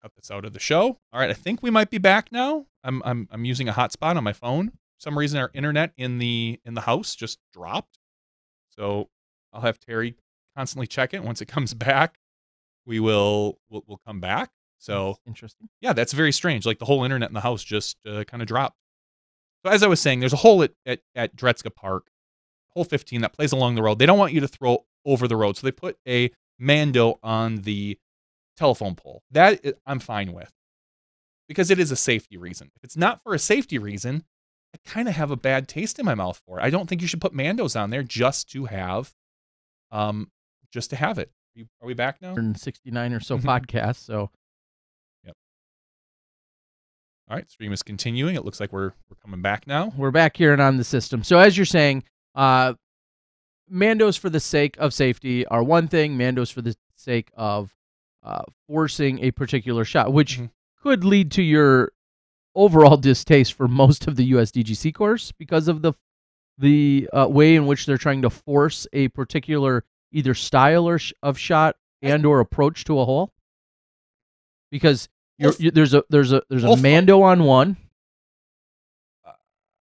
cut this out of the show. All right, I think we might be back now. I'm using a hotspot on my phone. For some reason our internet in the house just dropped. So I'll have Terry constantly check it. Once it comes back, we'll come back. So that's interesting. Yeah, that's very strange. Like the whole internet in the house just kind of dropped. So as I was saying, there's a hole at Dretska Park, hole 15 that plays along the road. They don't want you to throw over the road, so they put a Mando on the telephone pole. That I'm fine with, because it is a safety reason. If it's not for a safety reason, I kind of have a bad taste in my mouth for it. I don't think you should put Mandos on there just to have it. Are we back now? 169 or so podcasts, so. Yep. All right, stream is continuing. It looks like we're coming back now. We're back here and on the system. So as you're saying, Mandos for the sake of safety are one thing. Mandos for the sake of forcing a particular shot, which could lead to your overall distaste for most of the USDGC course because of the way in which they're trying to force a particular either style of shot and or approach to a hole. Because there's a Mando on one,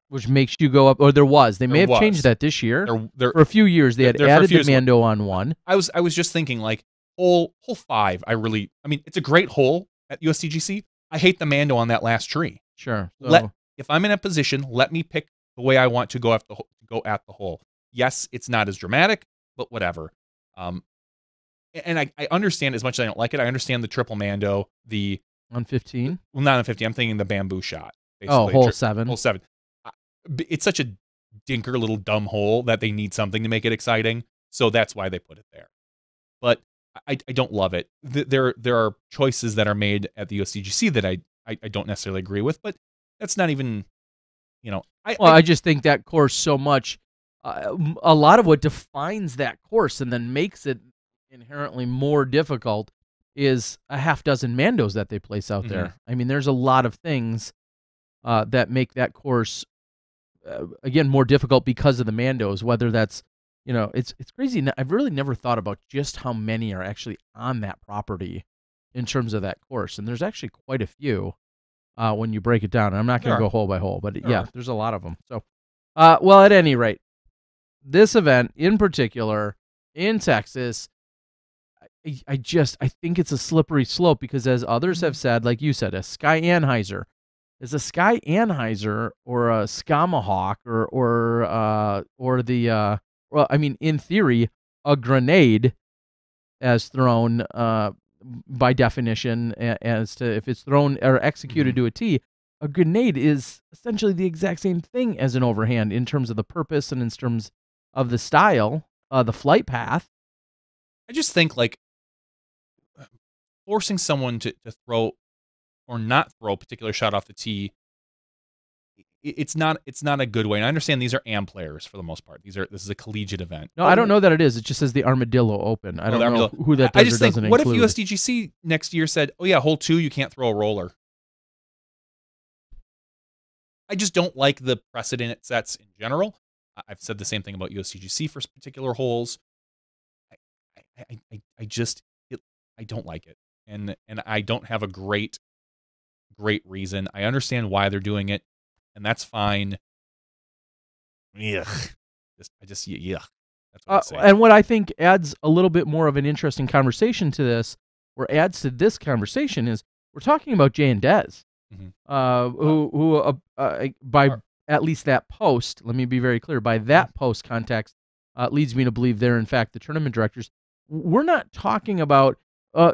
which makes you go up, or there was. They may have changed that this year. For a few years, they had added the Mando on one. I was just thinking, like, hole 5, I mean, it's a great hole at USDGC. I hate the Mando on that last tree. Sure. So, if I'm in a position, let me pick the way I want to go at the hole. Yes, it's not as dramatic, but whatever. And I understand, as much as I don't like it, I understand the triple Mando, on 15? Well, not on 15. I'm thinking the bamboo shot. Basically. Oh, hole 7. Hole 7. It's such a dinker little dumb hole that they need something to make it exciting. So that's why they put it there. But I don't love it. There are choices that are made at the USDGC that I don't necessarily agree with, but that's not even, I just think that course so much, a lot of what defines that course and then makes it inherently more difficult is a half dozen Mandos that they place out there. I mean, there's a lot of things that make that course, again, more difficult because of the Mandos, whether that's, it's crazy. I've really never thought about just how many are actually on that property in terms of that course. And there's actually quite a few when you break it down. And I'm not going to go hole by hole, but yeah, there's a lot of them. So, well, at any rate, this event in particular in Texas, I think it's a slippery slope because, as others have said, like you said, a Sky Anheuser is a Sky Anheuser or a Skamahawk or the well, I mean, in theory, a grenade, as thrown by definition, as to if it's thrown or executed to a T, a grenade is essentially the exact same thing as an overhand in terms of the purpose and in terms of the style, the flight path. I just think, like, forcing someone to throw or not throw a particular shot off the tee, it's not a good way. And I understand these are AM players for the most part. This is a collegiate event. No, I don't know that it is. It just says the Armadillo Open. I don't know who that does. I just think, what if USDGC next year said, "Oh yeah, hole 2, you can't throw a roller"? I just don't like the precedent it sets in general. I've said the same thing about USDGC for particular holes. I don't like it, and I don't have a great reason. I understand why they're doing it, and that's fine. Yuck. That's what I say. And what I think adds a little bit more of an interesting conversation to this, or adds to this conversation, is we're talking about Jay and Dez, who by at least that post, let me be very clear, by that post context, leads me to believe they're in fact the tournament directors. We're not talking about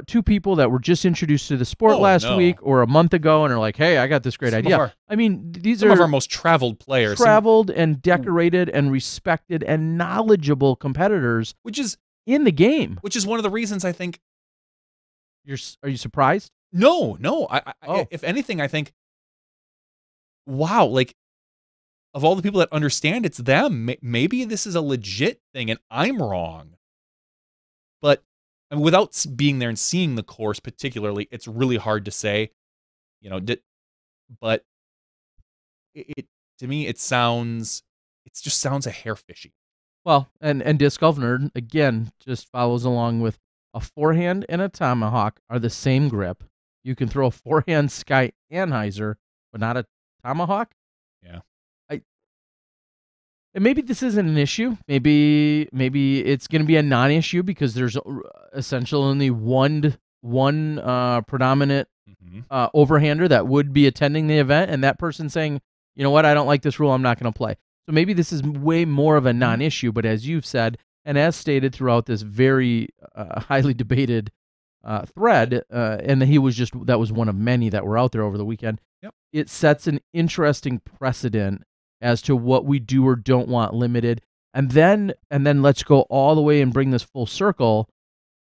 two people that were just introduced to the sport last week or a month ago and are like, hey, I got this great idea. I mean, these are some of our most traveled players. Traveled and decorated and respected and knowledgeable competitors, which is in the game. Which is one of the reasons I think. Are you surprised? No. If anything, I think, wow, like, of all the people that understand, it's them. Maybe this is a legit thing and I'm wrong. But without being there and seeing the course particularly, it's really hard to say, but to me, it just sounds a hair fishy. Well, and Disc Golf Nerd, again, just follows along with a forehand and a tomahawk are the same grip. you can throw a forehand Sky Anheuser, but not a tomahawk. Yeah. And maybe this isn't an issue. Maybe it's going to be a non-issue because there's essentially only one predominant overhander that would be attending the event, and that person saying, you know what, I don't like this rule, I'm not going to play. So maybe this is way more of a non-issue, but as you've said, and as stated throughout this very highly debated thread, and that was one of many that were out there over the weekend, it sets an interesting precedent as to what we do or don't want limited. And then let's go all the way and bring this full circle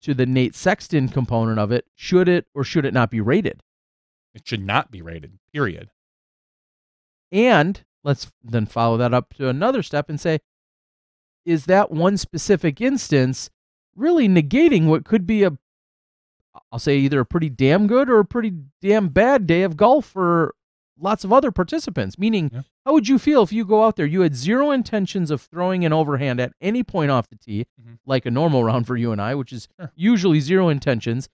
to the Nate Sexton component of it. Should it or should it not be rated? It should not be rated, period. And let's then follow that up to another step and say, is that one specific instance really negating what could be I'll say either a pretty damn good or a pretty damn bad day of golf for lots of other participants? Meaning, how would you feel if you go out there, you had zero intentions of throwing an overhand at any point off the tee, like a normal round for you and I, which is usually zero intentions.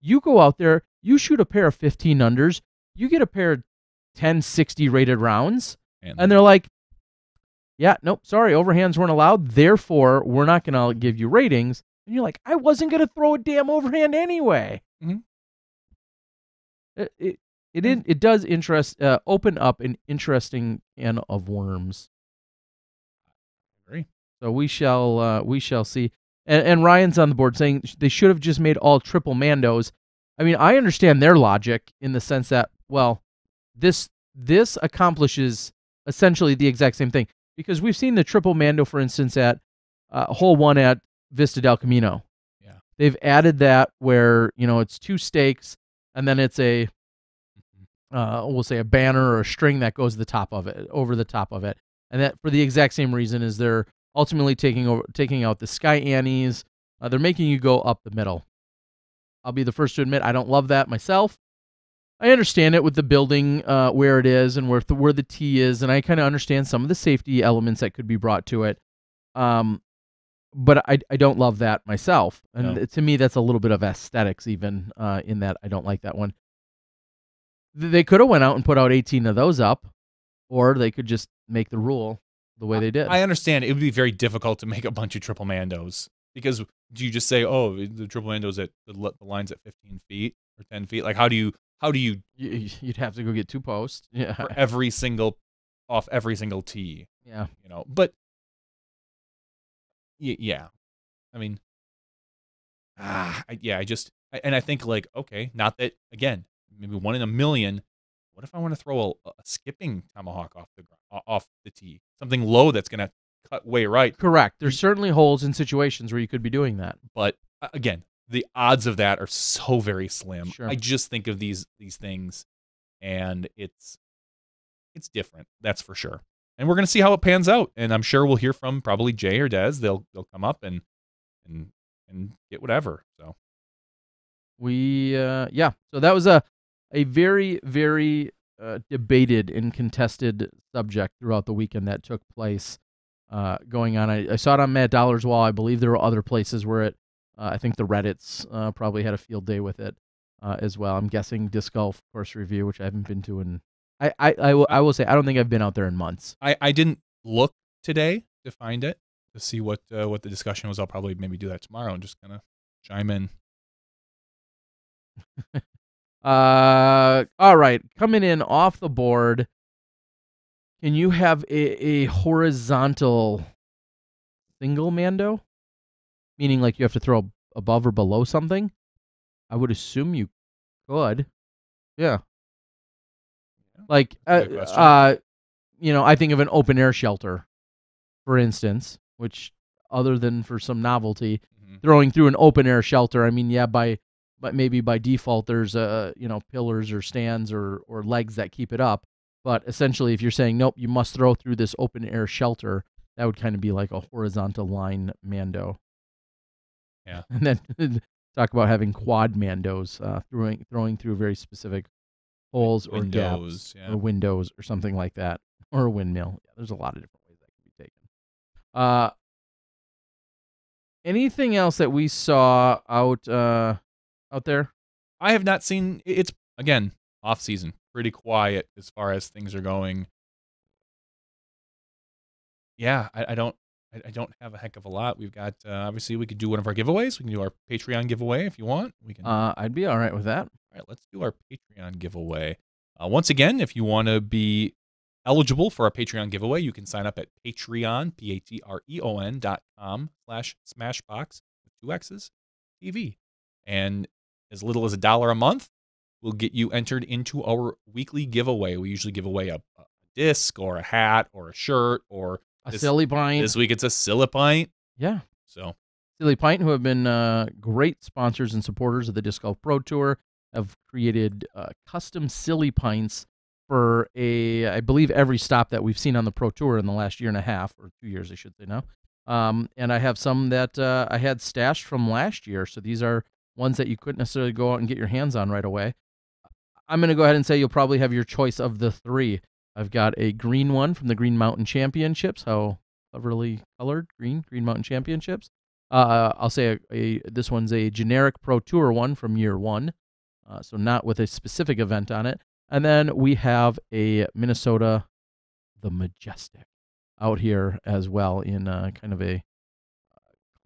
You go out there, you shoot a pair of 15 unders, you get a pair of 1060 rated rounds, and they're like, yeah, nope, sorry, overhands weren't allowed, therefore we're not going to give you ratings. And you're like, I wasn't going to throw a damn overhand anyway. It does open up an interesting can of worms. Agree. So we shall see. And Ryan's on the board saying they should have just made all triple mandos. I mean, I understand their logic in the sense that, well, this accomplishes essentially the exact same thing, because we've seen the triple mando, for instance, at hole 1 at Vista del Camino. Yeah, they've added that where it's 2 stakes and then it's a we'll say a banner or a string that goes over the top of it, and that for the exact same reason is they're ultimately taking out the Sky Annies. They're making you go up the middle. I'll be the first to admit I don't love that myself. I understand it with the building where it is and where the tee is, and I kind of understand some of the safety elements that could be brought to it. But I don't love that myself, and to me that's a little bit of aesthetics even in that I don't like that one. They could have went out and put out 18 of those up, or they could just make the rule the way they did. I understand it would be very difficult to make a bunch of triple mandos, because do you just say, oh, the triple mandos at the line's at 15 feet or 10 feet? Like, how do you you'd have to go get 2 posts for every single tee. Yeah. But yeah. I mean, I think, like, okay, not that, again, maybe 1 in a million. What if I want to throw a skipping tomahawk off the tee? Something low that's going to cut way right. Correct. There's certainly holes in situations where you could be doing that. But again, the odds of that are so very slim. Sure. I just think of these things, and it's different. That's for sure. And we're going to see how it pans out. And I'm sure we'll hear from probably Jay or Des. They'll come up and get whatever. So So that was a very, very debated and contested subject throughout the weekend that took place going on. I saw it on Matt Dollar's wall. I believe there were other places where I think the Reddits probably had a field day with it as well. I'm guessing Disc Golf Course Review, which I haven't been to, and I will say I don't think I've been out there in months. I didn't look today to find it, to see what the discussion was. I'll probably maybe do that tomorrow and just kind of chime in. All right, coming in off the board, can you have a horizontal single mando? Meaning like you have to throw above or below something? I would assume you could. Yeah. Like, I think of an open air shelter, for instance, which other than for some novelty, throwing through an open air shelter, I mean, yeah, but maybe by default there's pillars or stands or legs that keep it up. But essentially, if you're saying, nope, you must throw through this open air shelter, that would kind of be like a horizontal line mando. Yeah. And then talk about having quad mandos, throwing through very specific holes or gaps or windows or something like that, or a windmill. Yeah, there's a lot of different ways that can be taken. Anything else that we saw out there? I have not seen. It's again, off season, pretty quiet as far as things are going. Yeah, I don't have a heck of a lot. We've got obviously we could do one of our giveaways. We can do our Patreon giveaway if you want. We can. I'd be all right with that. All right, let's do our Patreon giveaway. Once again, if you want to be eligible for our Patreon giveaway, you can sign up at Patreon, patreon.com/smashbox with 2 X's TV. And as little as $1 a month will get you entered into our weekly giveaway. We usually give away a disc or a hat or a shirt or a silly pint. This week it's a silly pint. Yeah. So Silly Pint, who have been great sponsors and supporters of the Disc Golf Pro Tour, have created custom silly pints for I believe every stop that we've seen on the Pro Tour in the last year and a half, or 2 years, I should say now. And I have some that I had stashed from last year, so these are ones that you couldn't necessarily go out and get your hands on right away. I'm going to go ahead and say you'll probably have your choice of the 3. I've got a green one from the Green Mountain Championships, how cleverly colored, Green Mountain Championships. I'll say this one's a generic Pro Tour one from year 1, so not with a specific event on it. And then we have a Minnesota, the Majestic, out here as well in kind of a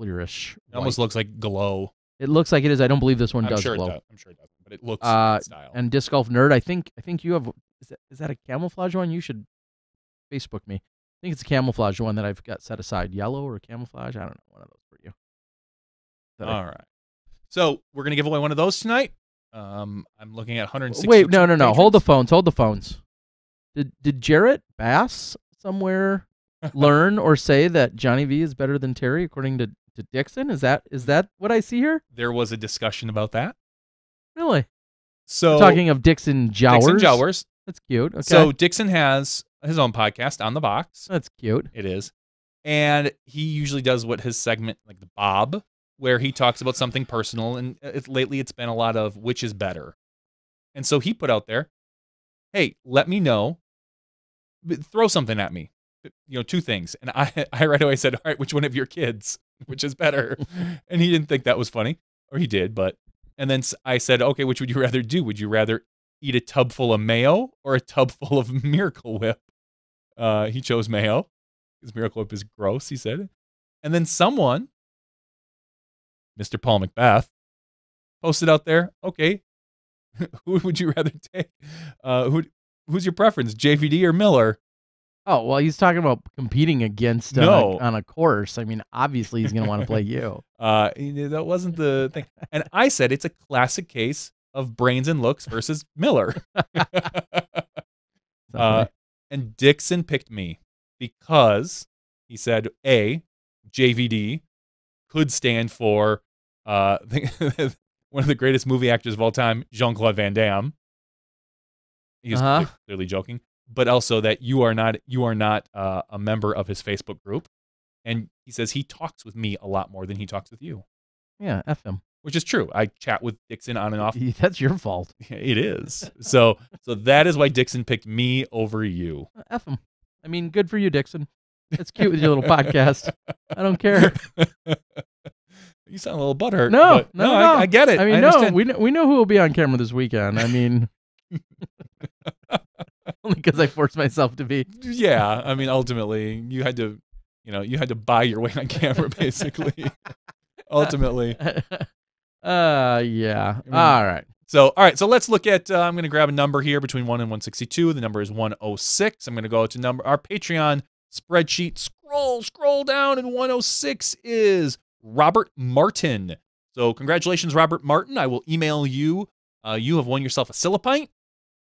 clearish It almost looks like glow. It looks like it is. I don't believe this one does glow. I'm sure it doesn't, but it looks style. And Disc Golf Nerd, I think you have. Is that a camouflage one? You should Facebook me. I think it's a camouflage one that I've got set aside. Yellow or camouflage? I don't know. One of those for you. All right. So we're gonna give away one of those tonight. I'm looking at 160. Wait, no. Hold the phones. Did Jarrett Bass somewhere learn or say that Johnny V is better than Terry according to Dixon? Is that what I see here? There was a discussion about that. Really? So we're talking of Dixon Jowers. Dixon Jowers. That's cute. Okay. So Dixon has his own podcast, On the Box. That's cute. It is. And he usually does his segment, like the Bob, where he talks about something personal. And lately it's been a lot of which is better. And so he put out there, hey, let me know. Throw something at me. 2 things. And I right away said, all right, which one of your kids? Which is better? And he didn't think that was funny. Or he did, but. And then I said, okay, which would you rather do? Would you rather eat a tub full of mayo or a tub full of Miracle Whip? He chose mayo because Miracle Whip is gross, he said. And then someone, Mr. Paul Macbeth, posted out there, okay, who would you rather take? Who's your preference, JVD or Miller? Oh, well, he's talking about competing against on a course. I mean, obviously he's going to want to play you. That wasn't the thing. And I said it's a classic case of brains and looks versus Miller. And Dixon picked me because he said, A, JVD could stand for one of the greatest movie actors of all time, Jean-Claude Van Damme. He's clearly joking. But also that you are not a member of his Facebook group. And he says he talks with me a lot more than he talks with you. Yeah, F him. Which is true. I chat with Dixon on and off. That's your fault. It is. So that is why Dixon picked me over you. F him. I mean, good for you, Dixon. It's cute with your little podcast. I don't care. You sound a little butthurt. No. I get it. I mean, no, we know who will be on camera this weekend. I mean... Only because I forced myself to be. Yeah, I mean, ultimately, you had to buy your way on camera, basically. Ultimately. Yeah. All right. So let's look at. I'm going to grab a number here between 1 and 162. The number is 106. I'm going to go to our Patreon spreadsheet. Scroll down, and 106 is Robert Martin. So congratulations, Robert Martin. I will email you. You have won yourself a Silipint.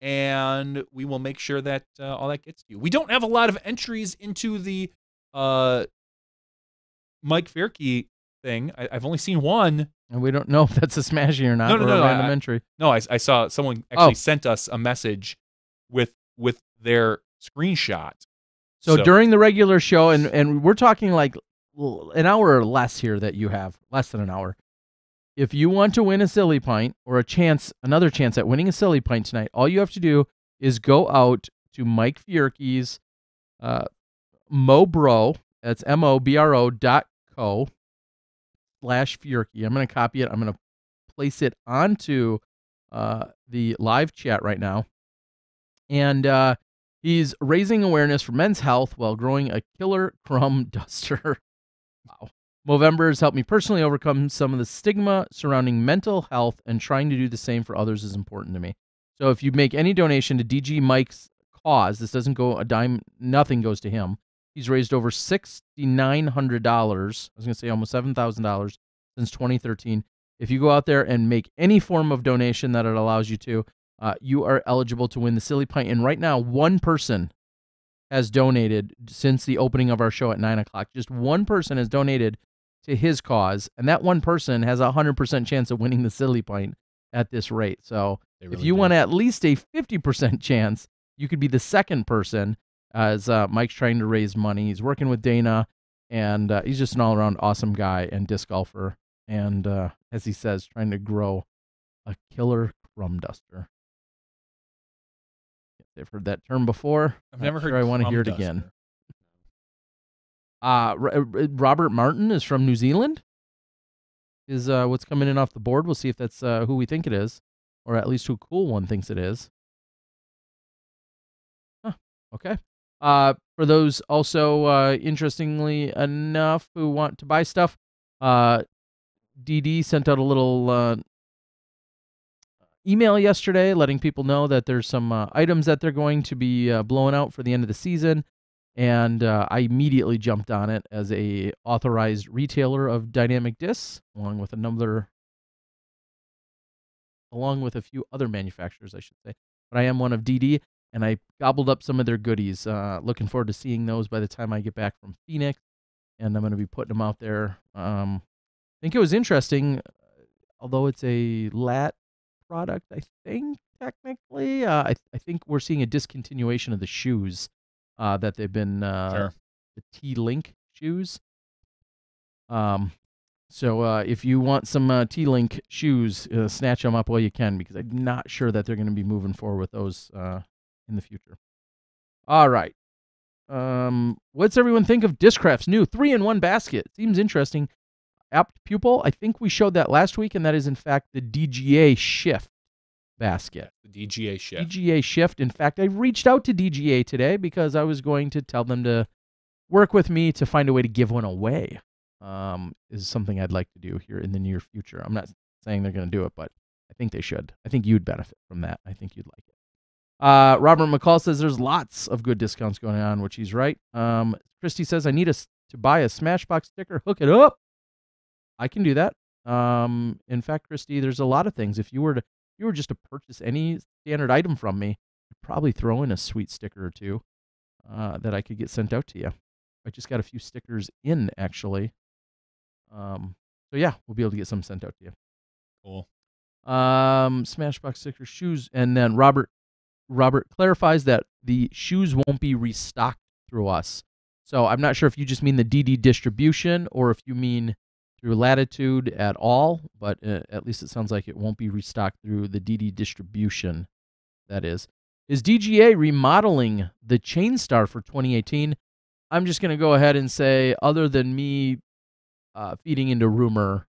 And we will make sure that all that gets to you. We don't have a lot of entries into the Mike Fierke thing. I've only seen one. And we don't know if that's a smashing or not. No, a random entry. No, I saw someone actually sent us a message with their screenshot. So during the regular show, and we're talking like an hour or less here that you have, less than an hour. If you want to win a Silly Pint or another chance at winning a Silly Pint tonight, all you have to do is go out to Mike Fierke's Mobro, that's MOBRO.co/Fierke. I'm going to copy it. I'm going to place it onto the live chat right now. And he's raising awareness for men's health while growing a killer crumb duster. Wow. Movember has helped me personally overcome some of the stigma surrounding mental health, and trying to do the same for others is important to me. So if you make any donation to DG Mike's cause, this doesn't go a dime, nothing goes to him. He's raised over $6,900. I was going to say almost $7,000 since 2013. If you go out there and make any form of donation that it allows you to, you are eligible to win the Silly Pint. And right now, one person has donated since the opening of our show at 9 o'clock. Just one person has donated to his cause, and that one person has a 100% chance of winning the Silly Pint at this rate. So if you want at least a 50% chance, you could be the second person, as Mike's trying to raise money. He's working with Dana, and he's just an all-around awesome guy and disc golfer. And as he says, trying to grow a killer crumb duster. I've heard that term before. I've never heard. I want to hear it again. Robert Martin is from New Zealand. Is what's coming in off the board. We'll see if that's who we think it is, or at least who Cool One thinks it is. Huh. Okay. For those also, interestingly enough, who want to buy stuff, DD sent out a little email yesterday letting people know that there's some items that they're going to be blowing out for the end of the season, and I immediately jumped on it as a authorized retailer of dynamic discs, along with a few other manufacturers, I should say. But I am one of DD, and I gobbled up some of their goodies. Looking forward to seeing those by the time I get back from Phoenix, and I'm going to be putting them out there. I think it was interesting, although it's a lat product, I think, technically. I think we're seeing a discontinuation of the shoes that they've been, Sure. the T-Link shoes. So if you want some T-Link shoes, snatch them up while you can, because I'm not sure that they're going to be moving forward with those in the future. All right. What's everyone think of Discraft's new 3-in-1 basket? Seems interesting. Apt Pupil, I think we showed that last week, and that is, in fact, the DGA Shift basket. The DGA Shift. DGA Shift. In fact, I reached out to DGA today because I was going to tell them to work with me to find a way to give one away. Is something I'd like to do here in the near future. I'm not saying they're going to do it, but I think they should. I think you'd benefit from that. I think you'd like it. Robert McCall says there's lots of good discounts going on, which he's right. Christy says, I need to buy a Smashbox sticker. Hook it up. I can do that. In fact, Christy, there's a lot of things. If you were just to purchase any standard item from me, I'd probably throw in a sweet sticker or two that I could get sent out to you. I just got a few stickers in, actually. So yeah, we'll be able to get some sent out to you. Cool. Smashbox sticker shoes, and then Robert clarifies that the shoes won't be restocked through us. So I'm not sure if you just mean the DD distribution or if you mean through Latitude at all, but at least it sounds like it won't be restocked through the DD distribution, that is. Is DGA remodeling the Chain Star for 2018? I'm just going to go ahead and say, other than me feeding into rumor,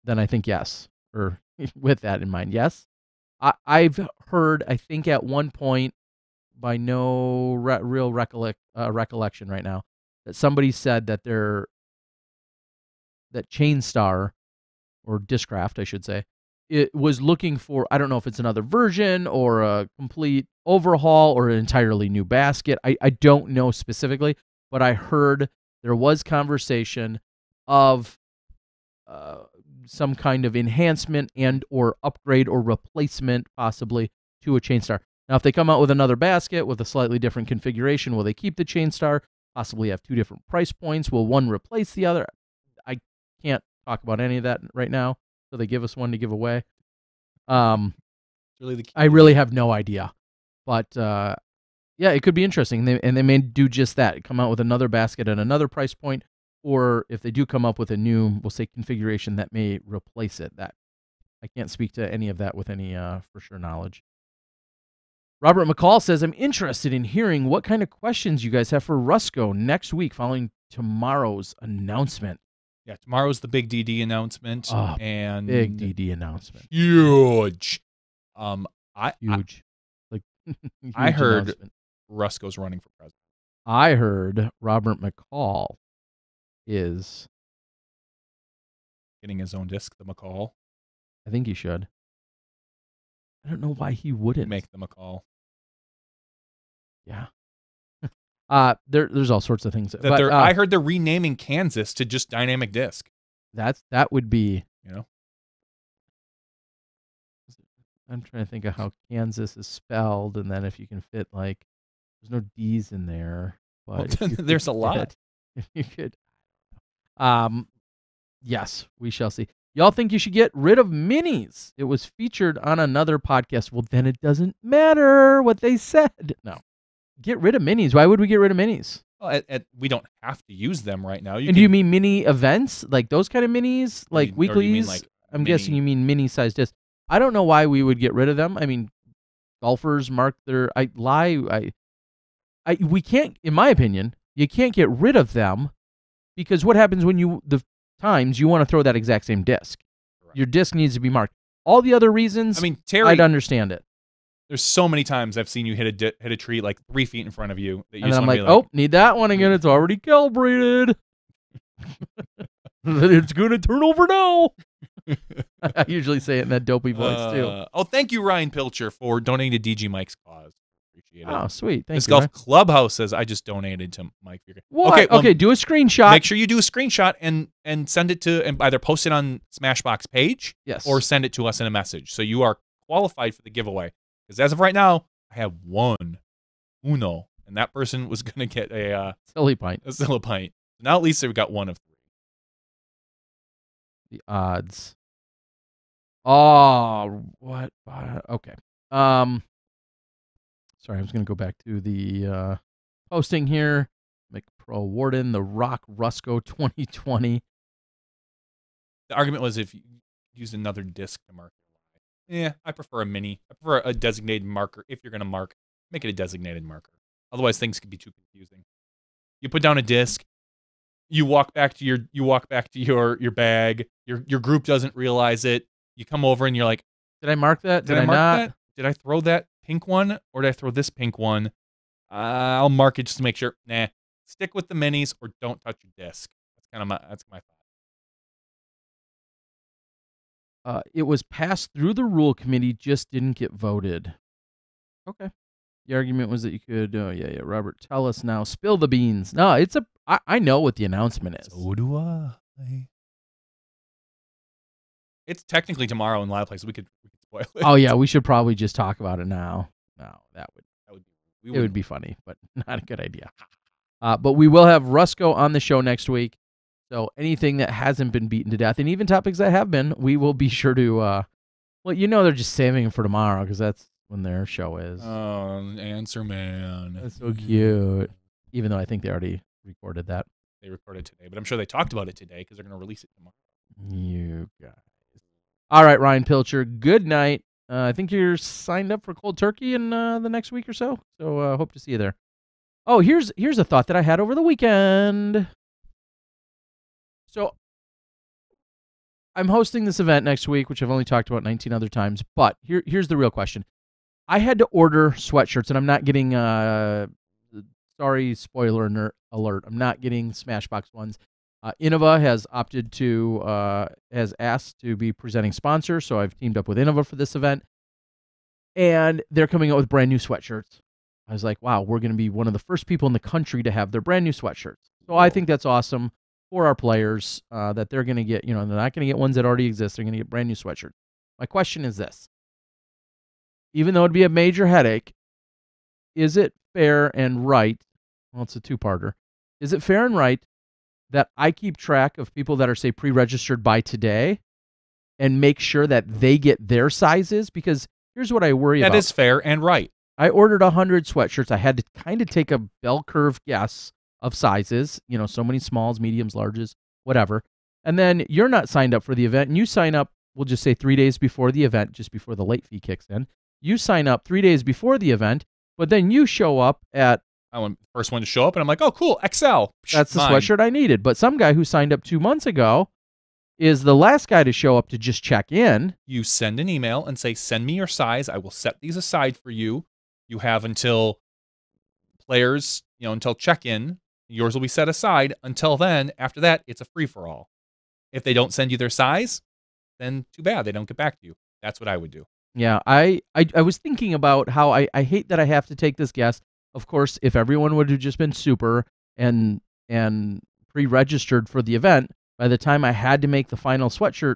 then I think yes. Or with that in mind, yes. I've heard, I think at one point, by no real recollection right now, that somebody said that that Chain Star, or Discraft, I should say, it was looking for, I don't know if it's another version or a complete overhaul or an entirely new basket. I don't know specifically, but I heard there was conversation of some kind of enhancement and or upgrade or replacement possibly to a Chain Star. Now, if they come out with another basket with a slightly different configuration, will they keep the Chain Star? Possibly have two different price points. Will one replace the other? I can't talk about any of that right now, so they give us one to give away. I really have no idea, but yeah, it could be interesting. And they may do just that, come out with another basket at another price point, or if they do come up with a new, we'll say, configuration that may replace it. That I can't speak to any of that with any for sure knowledge. Robert McCall says, I'm interested in hearing what kind of questions you guys have for Rusko next week following tomorrow's announcement. Yeah, tomorrow's the big DD announcement. Oh, and big DD announcement. Huge. Huge. Like huge I heard announcement. Rusko's running for president. I heard Robert McCall is Getting his own disc, the McCall. I think he should. I don't know why he wouldn't. Make the McCall. Yeah. There's all sorts of things. I heard they're renaming Kansas to just Dynamic Disc. That would be, I'm trying to think of how Kansas is spelled, and then if you can fit there's no D's in there, but there's a lot. If you could, yes, we shall see. Y'all think you should get rid of minis? It was featured on another podcast. Well, then it doesn't matter what they said. No. Get rid of minis. Why would we get rid of minis? Well, we don't have to use them right now. Do you mean mini events? Like those kind of minis? Like weeklies? I'm guessing you mean mini-sized discs. I don't know why we would get rid of them. I mean, golfers mark their... we can't, in my opinion, you can't get rid of them because what happens when you want to throw that exact same disc? Right. Your disc needs to be marked. All the other reasons, Terry, I'd understand it. There's so many times I've seen you hit a tree like 3 feet in front of you. That you and then I'm like, oh, need that one again. It's already calibrated. It's going to turn over now. I usually say it in that dopey voice, too. Oh, thank you, Ryan Pilcher, for donating to DG Mike's cause. Appreciate it. Oh, sweet. Thank you. This Golf Clubhouse says, I just donated to Mike. What? Okay, do a screenshot. Make sure you do a screenshot and send it to, and either post it on Smashbox page or send it to us in a message. So you are qualified for the giveaway. Because as of right now, I have uno, and that person was going to get a silly pint. A silly pint. Now at least they've got one of 3. The odds. Oh, what? Okay. Sorry, I was going to go back to the posting here. McPro Warden, The Rock Rusko 2020. The argument was if you use another disc to mark. Yeah, I prefer a mini. I prefer a designated marker. If you're going to mark, make it a designated marker. Otherwise, things can be too confusing. You put down a disc. You walk back to your bag. Your group doesn't realize it. You come over and you're like, did I mark that? Did I mark not? That? Did I throw that pink one or did I throw this pink one? I'll mark it just to make sure. Nah, stick with the minis or don't touch your disc. That's my thought. It was passed through the rule committee, just didn't get voted. Okay. The argument was that you could, Robert, tell us now. Spill the beans. No, I know what the announcement is. So do I. It's technically tomorrow in a lot of places. We could spoil it. Oh, yeah, we should probably just talk about it now. No, it would be funny, but not a good idea. But we will have Rusko on the show next week. So anything that hasn't been beaten to death, and even topics that have been, we will be sure to, they're just saving them for tomorrow because that's when their show is. Oh, Answer Man. That's so cute. Even though I think they already recorded that. They recorded today, but I'm sure they talked about it today because they're going to release it tomorrow. You guys. All right, Ryan Pilcher, good night. I think you're signed up for Cold Turkey in the next week or so. So hope to see you there. Oh, here's a thought that I had over the weekend. So I'm hosting this event next week, which I've only talked about 19 other times. But here's the real question. I had to order sweatshirts, and I'm not getting, sorry, spoiler alert, I'm not getting Smashbox ones. Innova has opted to, has asked to be presenting sponsor, so I've teamed up with Innova for this event. And they're coming out with brand new sweatshirts. I was like, wow, we're going to be one of the first people in the country to have their brand new sweatshirts. So I think that's awesome for our players that they're going to get, they're not going to get ones that already exist. They're going to get brand new sweatshirts. My question is this. Even though it'd be a major headache, is it fair and right? Well, it's a two-parter. Is it fair and right that I keep track of people that are, say, pre-registered by today and make sure that they get their sizes? Because here's what I worry about. That is fair and right. I ordered 100 sweatshirts. I had to kind of take a bell curve guess of sizes, so many smalls, mediums, larges, whatever. And then you're not signed up for the event, and you sign up, we'll just say 3 days before the event, just before the late fee kicks in. You sign up 3 days before the event, but then you show up at... I want the first one to show up, and I'm like, oh, cool, XL. That's the sweatshirt I needed. But some guy who signed up 2 months ago is the last guy to show up to just check in. You send an email and say, send me your size. I will set these aside for you. You have until players, until check-in. Yours will be set aside. Until then, after that, it's a free-for-all. If they don't send you their size, then too bad. They don't get back to you. That's what I would do. Yeah, I was thinking about how I hate that I have to take this guess. Of course, if everyone would have just been super and pre-registered for the event, by the time I had to make the final sweatshirt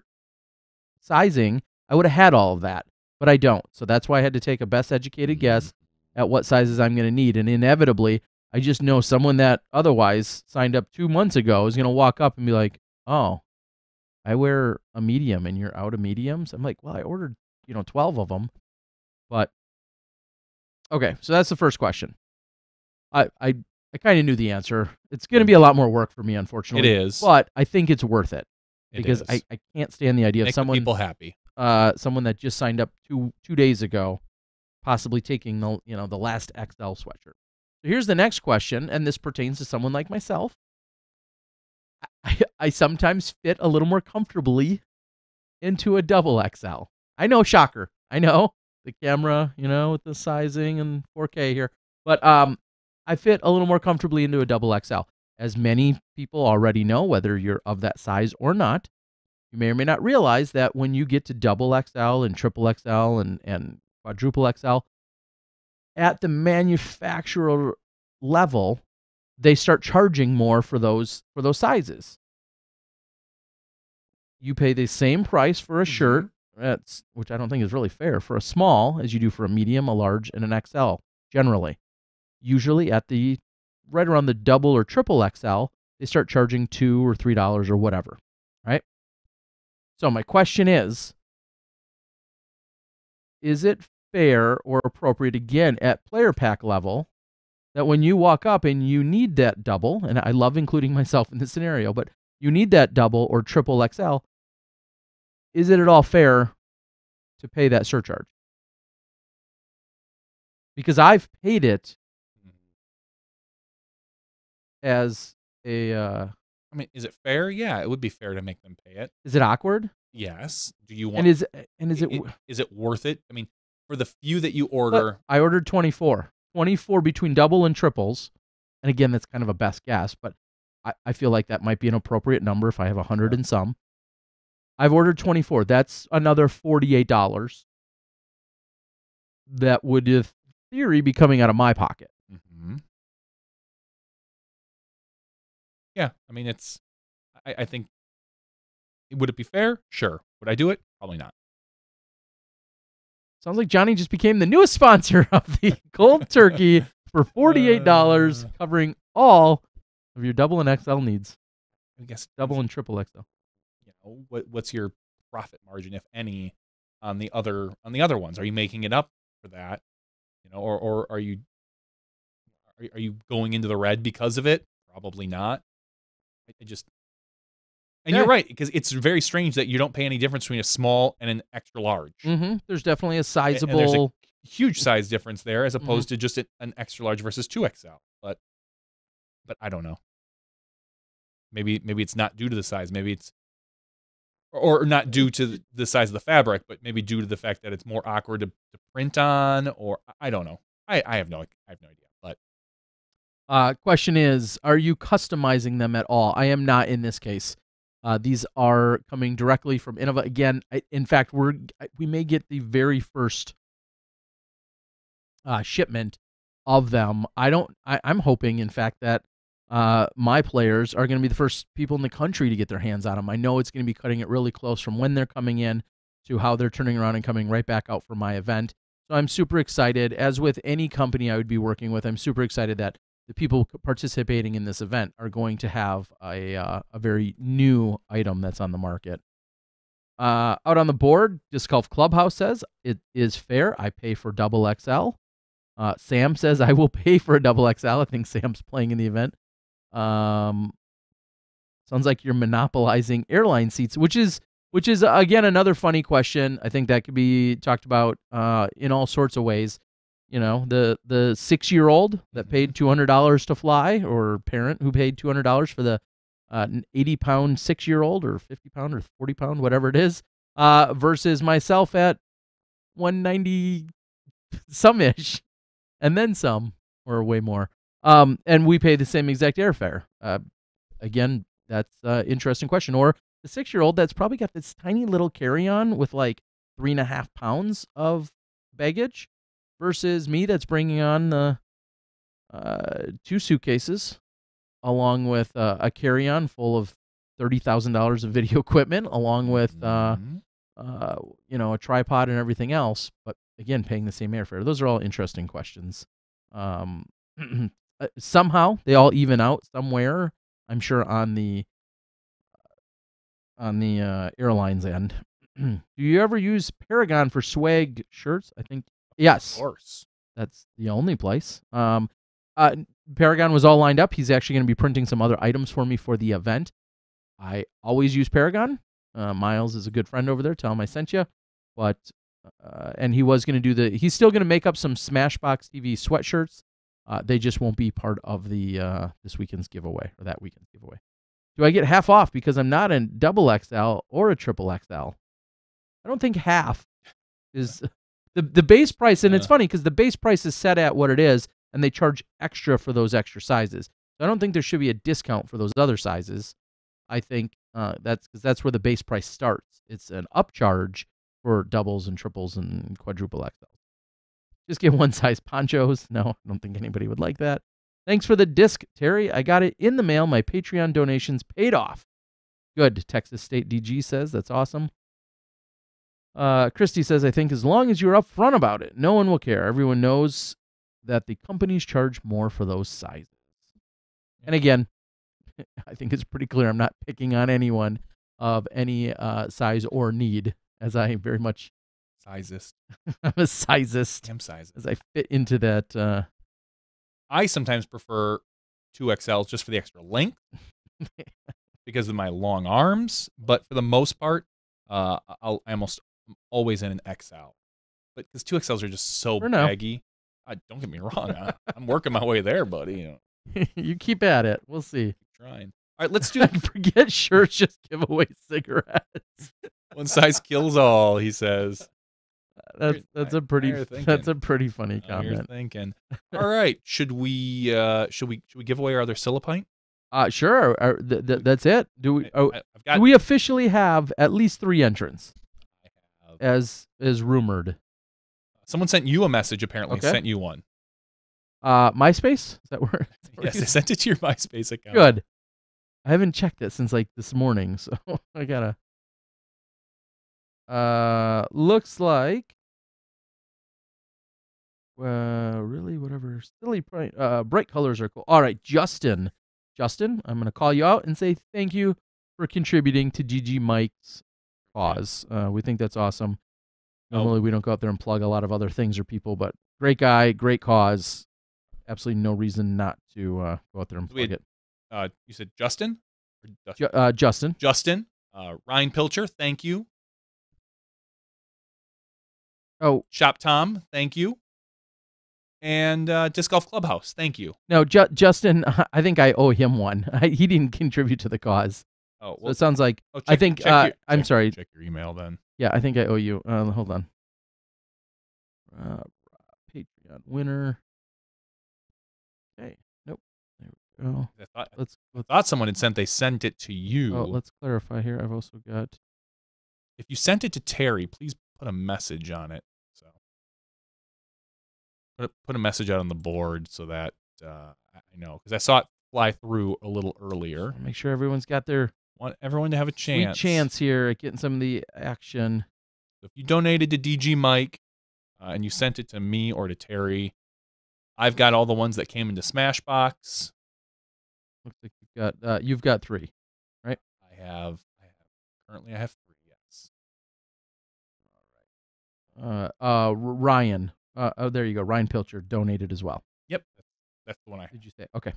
sizing, I would have had all of that. But I don't. So that's why I had to take a best educated guess at what sizes I'm going to need. And inevitably, I just know someone that otherwise signed up 2 months ago is going to walk up and be like, oh, I wear a medium and you're out of mediums? I'm like, well, I ordered 12 of them. But, okay, so that's the first question. I kind of knew the answer. It's going to be a lot more work for me, unfortunately. It is. But I think it's worth it. Because I can't stand the idea of someone people happy. Someone that just signed up two days ago, possibly taking the last XL sweatshirt. So here's the next question, and this pertains to someone like myself. I sometimes fit a little more comfortably into a double XL. I know, shocker. I know the camera, with the sizing and 4K here, but I fit a little more comfortably into a double XL. As many people already know, whether you're of that size or not, you may or may not realize that when you get to double XL and triple XL and quadruple XL, at the manufacturer level, they start charging more for those sizes. You pay the same price for a shirt, which I don't think is really fair, for a small as you do for a medium, a large, and an XL, generally. Usually at right around the double or triple XL, they start charging $2 or $3 or whatever, right? So my question is it fair or appropriate, again, at player pack level, that when you walk up and you need that double, and I love including myself in this scenario, but you need that double or triple XL, is it at all fair to pay that surcharge? Because I've paid it as a... I mean, is it fair? Yeah, it would be fair to make them pay it. Is it awkward? Yes. Do you want... Is it worth it? I mean, for the few that you order... I ordered 24. 24 between double and triples. And again, that's kind of a best guess, but I feel like that might be an appropriate number if I have 100 and some. I've ordered 24. That's another $48 that would, in theory, be coming out of my pocket. Mm-hmm. Yeah, I mean, I think, would it be fair? Sure. Would I do it? Probably not. Sounds like Johnny just became the newest sponsor of the cold turkey for $48, covering all of your double and XL needs. I guess double and triple XL. What's your profit margin, if any, on the other ones? Are you making it up for that? Or are you going into the red because of it? Probably not. You're right, because it's very strange that you don't pay any difference between a small and an extra large. Mm-hmm. There's definitely a sizable... And there's a huge size difference there, as opposed to just an extra large versus 2XL. But I don't know. Maybe it's not due to the size. Maybe it's... Or not due to the size of the fabric, but maybe due to the fact that it's more awkward to print on, or... I don't know. I have no idea. But... question is, are you customizing them at all? I am not in this case. These are coming directly from Innova. Again, in fact, we may get the very first shipment of them. I'm hoping, in fact, that my players are going to be the first people in the country to get their hands on them. I know it's going to be cutting it really close from when they're coming in to how they're turning around and coming right back out for my event. So I'm super excited. As with any company I would be working with, I'm super excited that the people participating in this event are going to have a very new item that's on the market. Out on the board, Disc Golf Clubhouse says, it is fair. I pay for double XL. Sam says, I will pay for a double XL. I think Sam's playing in the event. Sounds like you're monopolizing airline seats, which is again, another funny question. I think that could be talked about in all sorts of ways. The 6-year-old that paid $200 to fly, or parent who paid $200 for the an 80-pound 6-year-old or 50-pound or 40-pound, whatever it is, versus myself at 190 some ish, and then some, or way more. And we pay the same exact airfare. Again, that's an interesting question. Or the 6-year-old that's probably got this tiny little carry-on with like 3.5 pounds of baggage, versus me that's bringing on the 2 suitcases along with a carry-on full of $30,000 of video equipment, along with a tripod and everything else. But again, paying the same airfare. Those are all interesting questions. Somehow they all even out somewhere, I'm sure, on the airline's end. Do you ever use Paragon for swag shirts? I think yes. Of course. That's the only place. Paragon was all lined up. He's actually going to be printing some other items for me for the event. I always use Paragon. Miles is a good friend over there. Tell him I sent you. But and he was going to he's still going to make up some SmashBoxxTV sweatshirts. They just won't be part of the this weekend's giveaway, or that weekend's giveaway. Do I get half off because I'm not in double XL or a triple XL? I don't think half is the base price. And it's funny because the base price is set at what it is, and they charge extra for those extra sizes. So I don't think there should be a discount for those other sizes. I think that's because that's where the base price starts. It's an upcharge for doubles and triples and quadruple XL. Just get one size ponchos. No, I don't think anybody would like that. Thanks for the disc, Terry. I got it in the mail. My Patreon donations paid off. Good. Texas State DG says that's awesome. Christy says, I think as long as you're upfront about it, no one will care. Everyone knows that the companies charge more for those sizes. And again, I think it's pretty clear I'm not picking on anyone of any size or need, as I very much... Sizist. I'm a sizist. I'm sizist. As I fit into that... I sometimes prefer 2XLs just for the extra length because of my long arms. But for the most part, I almost always in an XL. But because 2XLs are just so baggy. Don't get me wrong. I'm working my way there, buddy. You keep at it. We'll see. Keep trying. All right, let's do it. Forget shirts, just give away cigarettes. One size kills all, he says. That's a pretty funny comment. You're thinking. All right, should we give away our other Silipint? Sure. That's it. Do we officially have at least 3 entrants? As rumored. Someone sent you a message. Apparently, sent you one. MySpace? Is that where? Yes, I sent it to your MySpace account. Good. I haven't checked it since like this morning, so I gotta. Looks like. Really, whatever. Silly bright colors are cool. All right, Justin, I'm gonna call you out and say thank you for contributing to GG Mike's cause. We think that's awesome. Normally, we don't go out there and plug a lot of other things or people, but great guy, great cause. Absolutely no reason not to go out there and plug it. You said Justin? Justin. Justin. Ryan Pilcher, thank you. Oh. Shop Tom, thank you. And Disc Golf Clubhouse, thank you. No, Justin, I think I owe him one. He didn't contribute to the cause. Oh, well, so it sounds like I'm sorry. Check your email then. Yeah, I think I owe you. Hold on. Patreon winner. Okay. Nope. There we go. I thought someone had sent. They sent it to you. Oh, let's clarify here. I've also got. If you sent it to Terry, please put a message on it. So put a message out on the board so that I know, because I saw it fly through a little earlier. Make sure everyone's got their. Want everyone to have a chance. Sweet chance here at getting some of the action. So if you donated to DG Mike and you sent it to me or to Terry, I've got all the ones that came into Smashbox. Looks like you've got 3, right? Currently I have 3. Yes. All right. Ryan. Oh, there you go. Ryan Pilcher donated as well. Yep, that's the one I. Did you say? Okay.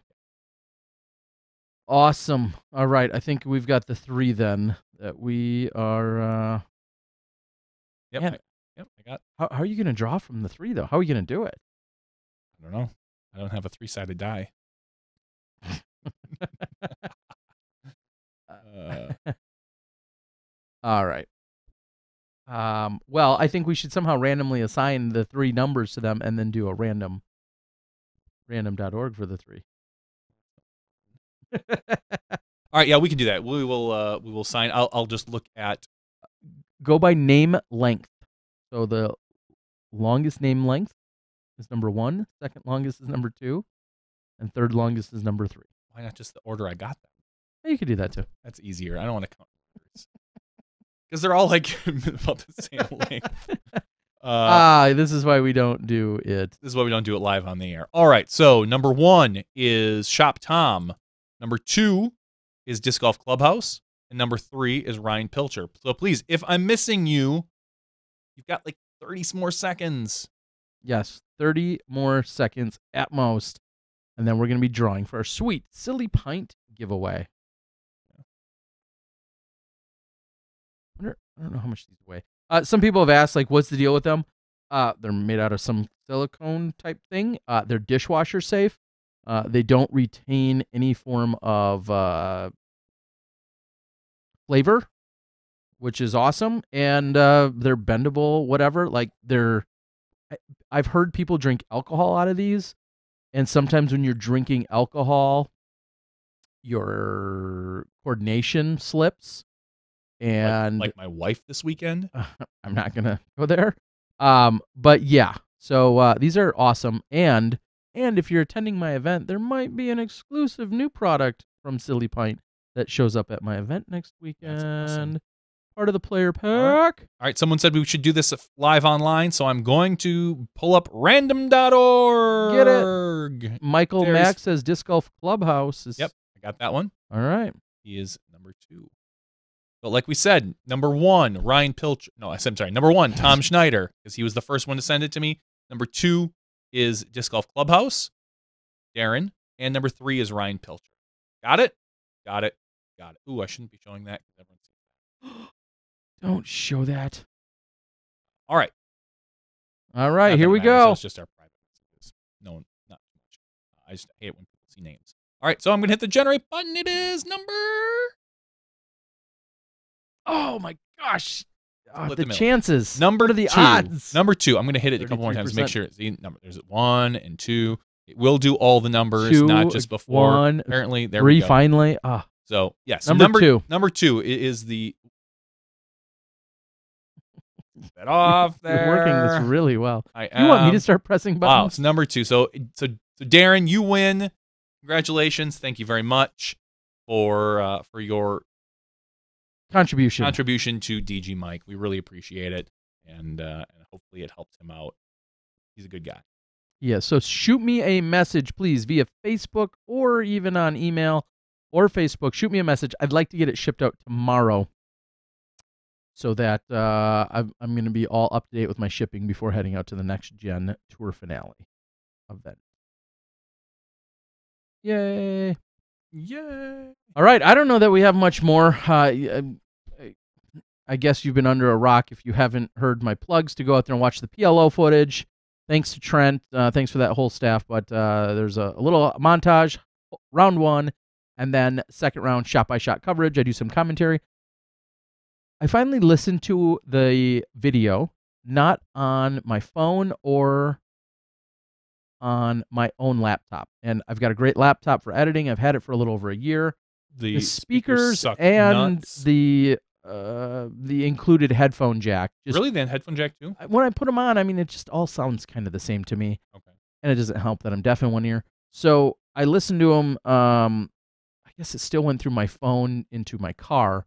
Awesome. All right. I think we've got the 3 then that we are. Yep. Man, I got. How are you going to draw from the 3 though? How are you going to do it? I don't know. I don't have a 3-sided die. All right. Well, I think we should somehow randomly assign the 3 numbers to them and then do a random.org for the 3. All right, yeah, we can do that. We will sign. I'll just look at. Go by name length. So the longest name length is number 1. Second longest is number 2, and third longest is number 3. Why not just the order I got them? You could do that too. That's easier. I don't want to count numbers because they're all like about the same length. This is why we don't do it. This is why we don't do it live on the air. All right, so number 1 is Shop Tom. Number 2 is Disc Golf Clubhouse. And number 3 is Ryan Pilcher. So please, if I'm missing you, you've got like 30 more seconds. Yes, 30 more seconds at most. And then we're going to be drawing for our sweet Silly Pint giveaway. I don't know how much these weigh. Some people have asked, like, what's the deal with them? They're made out of some silicone type thing. They're dishwasher safe. They don't retain any form of flavor, which is awesome. And they're bendable, whatever. Like, I've heard people drink alcohol out of these. And sometimes when you're drinking alcohol, your coordination slips. And like my wife this weekend. I'm not gonna go there. But yeah, so these are awesome. And if you're attending my event, there might be an exclusive new product from Silly Pint that shows up at my event next weekend. That's awesome. Part of the player pack. All right, someone said we should do this live online, so I'm going to pull up random.org. Get it. Michael Mack says Disc Golf Clubhouse. Yep, I got that one. All right. He is number 2. But like we said, number 1, Ryan Pilcher. No, I'm sorry. Number 1, Tom Schneider, because he was the first one to send it to me. Number 2 is Disc Golf Clubhouse, Darren. And number 3 is Ryan Pilcher. Got it? Got it. Got it. Ooh, I shouldn't be showing that because everyone's seeing that. Don't show that. All right. All right, here we go. It's just our private messages. No, not too much. I just hate it when people see names. All right, so I'm going to hit the generate button. It is number... Oh, my gosh. The chances. Number the 2. Odds. Number 2. I'm going to hit it a couple more times to make sure. See, there's 1 and 2. It will do all the numbers, 2, not just before. 1, apparently, there 3 we go. Finally. So, yes. Number 2. Number 2 is the... Get off there. You're working this really well. I am. You want me to start pressing buttons? Wow, it's number 2. So Darren, you win. Congratulations. Thank you very much for your contribution to DG Mike. We really appreciate it, and hopefully it helps him out. He's a good guy. Yeah, so shoot me a message, please, via Facebook or even on email or Facebook. Shoot me a message. I'd like to get it shipped out tomorrow so that I'm going to be all up to date with my shipping before heading out to the Next Gen Tour finale event. Yay. Yay. All right, I don't know that we have much more. I guess you've been under a rock if you haven't heard my plugs to go out there and watch the PLO footage. Thanks to Trent. Thanks for that whole staff. But there's a little montage, round 1, and then second round shot-by-shot coverage. I do some commentary. I finally listened to the video, not on my phone or on my own laptop. And I've got a great laptop for editing. I've had it for a little over a year. The speakers and nuts. the included headphone jack. Really? The headphone jack too? When I put them on, I mean, it just all sounds kind of the same to me. Okay. And it doesn't help that I'm deaf in one ear. So I listened to them. I guess it still went through my phone into my car.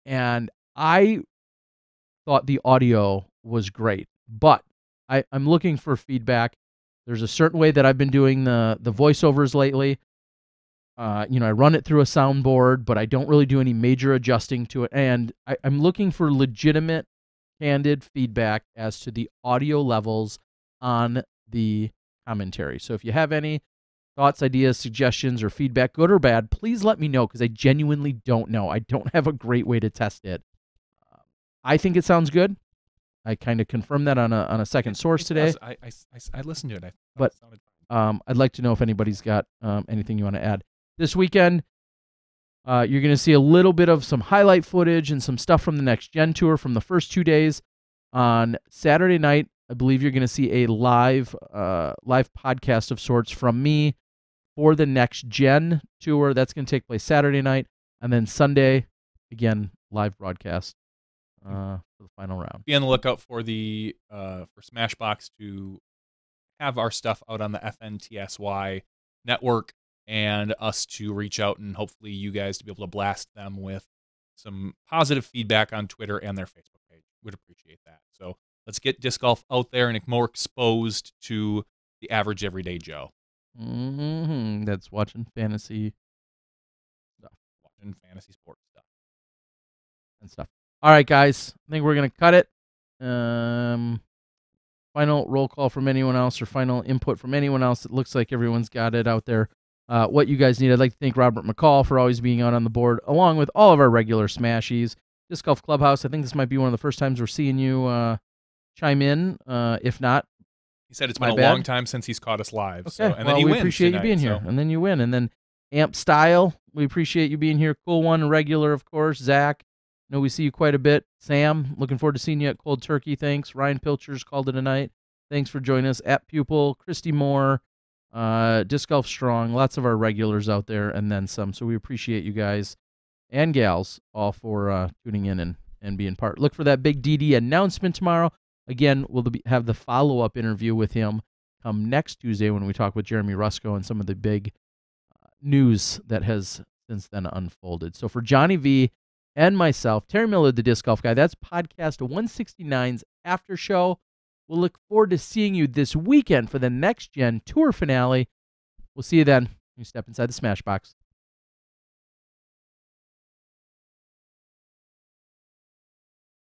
And I thought the audio was great. But I'm looking for feedback. There's a certain way that I've been doing the voiceovers lately. I run it through a soundboard, but I don't really do any major adjusting to it. And I'm looking for legitimate, candid feedback as to the audio levels on the commentary. So if you have any thoughts, ideas, suggestions, or feedback, good or bad, please let me know, because I genuinely don't know. I don't have a great way to test it. I think it sounds good. I kind of confirmed that on a second source today. I listened to it. But I'd like to know if anybody's got anything you want to add. This weekend, You're going to see a little bit of some highlight footage and some stuff from the Next Gen Tour from the first 2 days. On Saturday night, I believe you're going to see a live podcast of sorts from me for the Next Gen Tour. That's going to take place Saturday night. And then Sunday, again, live broadcast for the final round. Be on the lookout for the for Smashbox to have our stuff out on the FNTSY network, and us to reach out and hopefully you guys to be able to blast them with some positive feedback on Twitter and their Facebook page. Would appreciate that. So let's get disc golf out there and more exposed to the average everyday Joe. That's watching fantasy stuff. Watching fantasy sports stuff. And stuff. All right, guys. I think we're going to cut it. Final roll call from anyone else or final input from anyone else. It looks like everyone's got it out there. What you guys need. I'd like to thank Robert McCall for always being on the board, along with all of our regular Smashies. Disc Golf Clubhouse, I think this might be one of the first times we're seeing you chime in. If not, he said it's been a long time since he's caught us live. Okay. So, and then he we wins appreciate tonight, you being here. so. And then you win. And then Amp Style, we appreciate you being here. Cool One, regular, of course. Zach, know we see you quite a bit. Sam, looking forward to seeing you at Cold Turkey. Thanks. Ryan Pilchers called it a night. Thanks for joining us. At Pupil, Christy Moore, Disc Golf Strong, lots of our regulars out there, and then some. So we appreciate you guys and gals all for tuning in and being part. Look for that big DD announcement tomorrow. Again, we'll have the follow-up interview with him come next Tuesday when we talk with Jeremy Rusko and some of the big news that has since then unfolded. So for Johnny V and myself, Terry Miller, the Disc Golf Guy, that's podcast 169's after show. We'll look forward to seeing you this weekend for the Next Gen Tour finale. We'll see you then. You step inside the Smashbox.